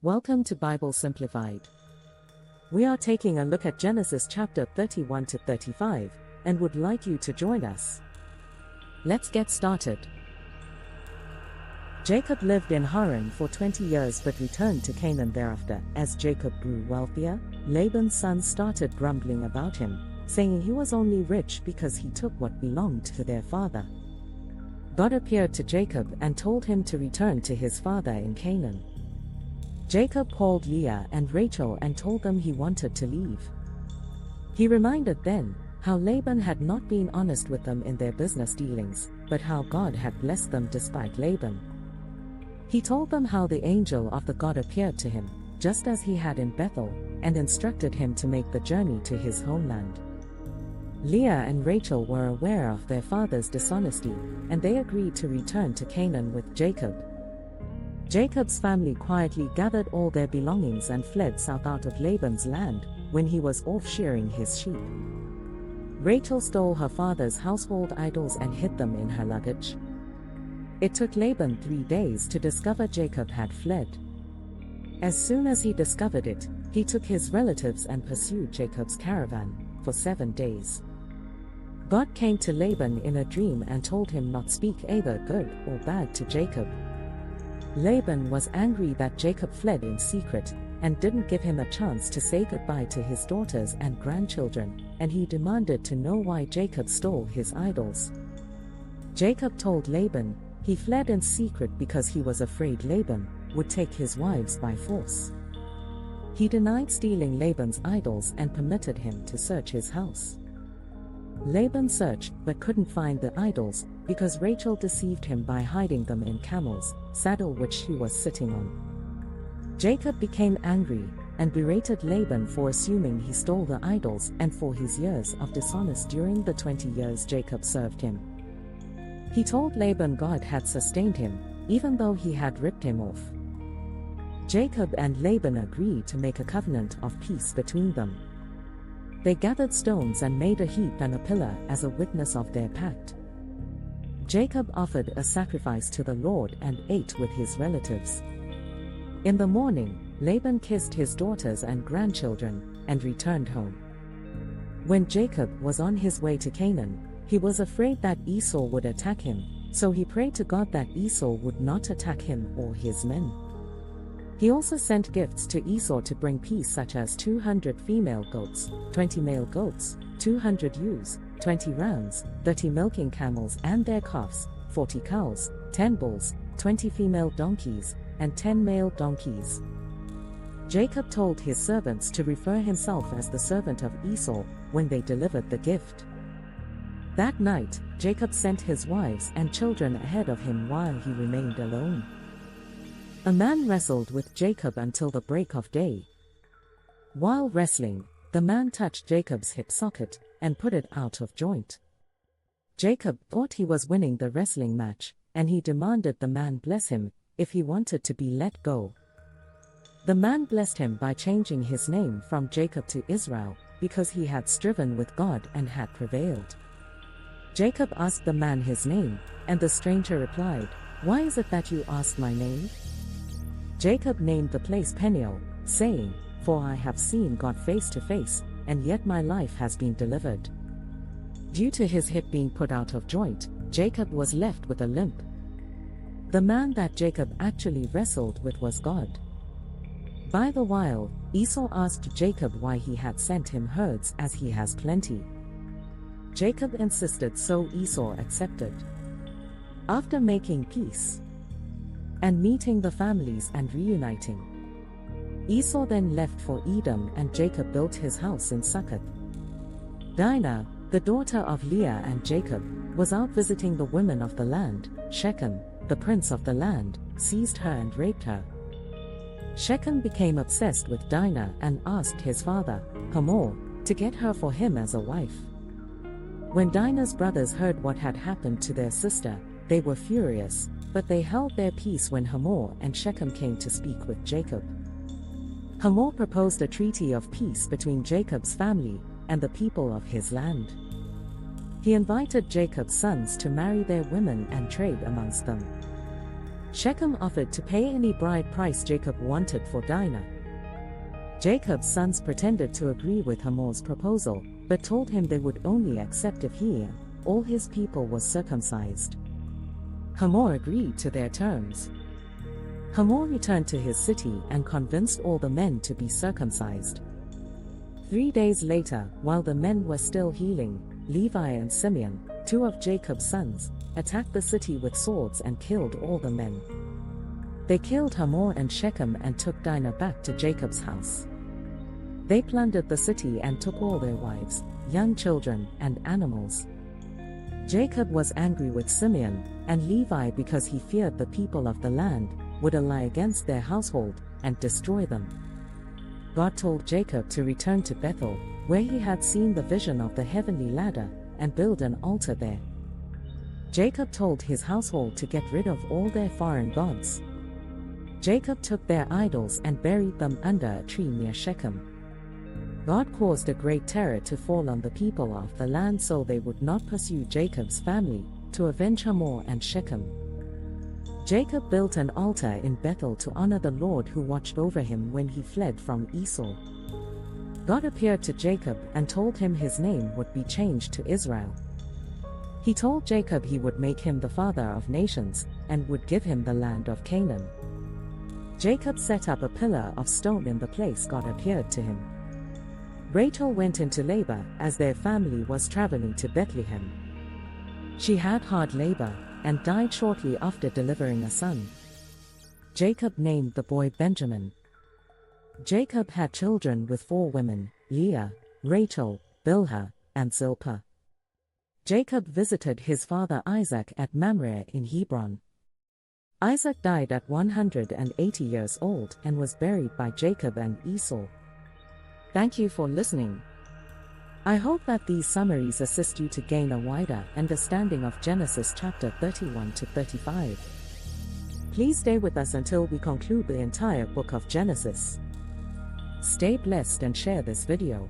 Welcome to Bible Simplified. We are taking a look at Genesis chapter 31 to 35 and would like you to join us. Let's get started. Jacob lived in Haran for 20 years but returned to Canaan thereafter. As Jacob grew wealthier, Laban's sons started grumbling about him, saying he was only rich because he took what belonged to their father. God appeared to Jacob and told him to return to his father in Canaan. Jacob called Leah and Rachel and told them he wanted to leave. He reminded them how Laban had not been honest with them in their business dealings, but how God had blessed them despite Laban. He told them how the angel of the God appeared to him, just as he had in Bethel, and instructed him to make the journey to his homeland. Leah and Rachel were aware of their father's dishonesty, and they agreed to return to Canaan with Jacob. Jacob's family quietly gathered all their belongings and fled south out of Laban's land when he was off shearing his sheep. Rachel stole her father's household idols and hid them in her luggage. It took Laban 3 days to discover Jacob had fled. As soon as he discovered it, he took his relatives and pursued Jacob's caravan for 7 days. God came to Laban in a dream and told him not speak either good or bad to Jacob. Laban was angry that Jacob fled in secret and didn't give him a chance to say goodbye to his daughters and grandchildren, and he demanded to know why Jacob stole his idols. Jacob told Laban he fled in secret because he was afraid Laban would take his wives by force. He denied stealing Laban's idols and permitted him to search his house. Laban searched but couldn't find the idols because Rachel deceived him by hiding them in camel's saddle which he was sitting on. Jacob became angry and berated Laban for assuming he stole the idols and for his years of dishonest during the 20 years Jacob served him. He told Laban God had sustained him, even though he had ripped him off. Jacob and Laban agreed to make a covenant of peace between them. They gathered stones and made a heap and a pillar as a witness of their pact. Jacob offered a sacrifice to the Lord and ate with his relatives. In the morning, Laban kissed his daughters and grandchildren and returned home. When Jacob was on his way to Canaan, he was afraid that Esau would attack him, so he prayed to God that Esau would not attack him or his men. He also sent gifts to Esau to bring peace, such as 200 female goats, 20 male goats, 200 ewes, 20 rams, 30 milking camels and their calves, 40 cows, 10 bulls, 20 female donkeys, and 10 male donkeys. Jacob told his servants to refer himself as the servant of Esau when they delivered the gift. That night, Jacob sent his wives and children ahead of him while he remained alone. A man wrestled with Jacob until the break of day. While wrestling, the man touched Jacob's hip socket and put it out of joint. Jacob thought he was winning the wrestling match, and he demanded the man bless him if he wanted to be let go. The man blessed him by changing his name from Jacob to Israel because he had striven with God and had prevailed. Jacob asked the man his name, and the stranger replied, "Why is it that you asked my name?" Jacob named the place Peniel, saying, "For I have seen God face to face, and yet my life has been delivered." Due to his hip being put out of joint, Jacob was left with a limp. The man that Jacob actually wrestled with was God. By the while, Esau asked Jacob why he had sent him herds as he has plenty. Jacob insisted, so Esau accepted. After making peace and meeting the families and reuniting, Esau then left for Edom, and Jacob built his house in Succoth. Dinah, the daughter of Leah and Jacob, was out visiting the women of the land. Shechem, the prince of the land, seized her and raped her. Shechem became obsessed with Dinah and asked his father, Hamor, to get her for him as a wife. When Dinah's brothers heard what had happened to their sister, they were furious, but they held their peace when Hamor and Shechem came to speak with Jacob. Hamor proposed a treaty of peace between Jacob's family and the people of his land. He invited Jacob's sons to marry their women and trade amongst them. Shechem offered to pay any bride price Jacob wanted for Dinah. Jacob's sons pretended to agree with Hamor's proposal, but told him they would only accept if he and all his people was circumcised. Hamor agreed to their terms. Hamor returned to his city and convinced all the men to be circumcised. 3 days later, while the men were still healing, Levi and Simeon, 2 of Jacob's sons, attacked the city with swords and killed all the men. They killed Hamor and Shechem and took Dinah back to Jacob's house. They plundered the city and took all their wives, young children, and animals. Jacob was angry with Simeon and Levi because he feared the people of the land would ally against their household and destroy them. God told Jacob to return to Bethel, where he had seen the vision of the heavenly ladder, and build an altar there. Jacob told his household to get rid of all their foreign gods. Jacob took their idols and buried them under a tree near Shechem. God caused a great terror to fall on the people of the land so they would not pursue Jacob's family to avenge Hamor and Shechem. Jacob built an altar in Bethel to honor the Lord who watched over him when he fled from Esau. God appeared to Jacob and told him his name would be changed to Israel. He told Jacob he would make him the father of nations and would give him the land of Canaan. Jacob set up a pillar of stone in the place God appeared to him. Rachel went into labor as their family was traveling to Bethlehem. She had hard labor and died shortly after delivering a son. Jacob named the boy Benjamin. Jacob had children with 4 women, Leah, Rachel, Bilhah, and Zilpah. Jacob visited his father Isaac at Mamre in Hebron. Isaac died at 180 years old and was buried by Jacob and Esau. Thank you for listening. I hope that these summaries assist you to gain a wider understanding of Genesis chapter 31 to 35. Please stay with us until we conclude the entire book of Genesis. Stay blessed and share this video.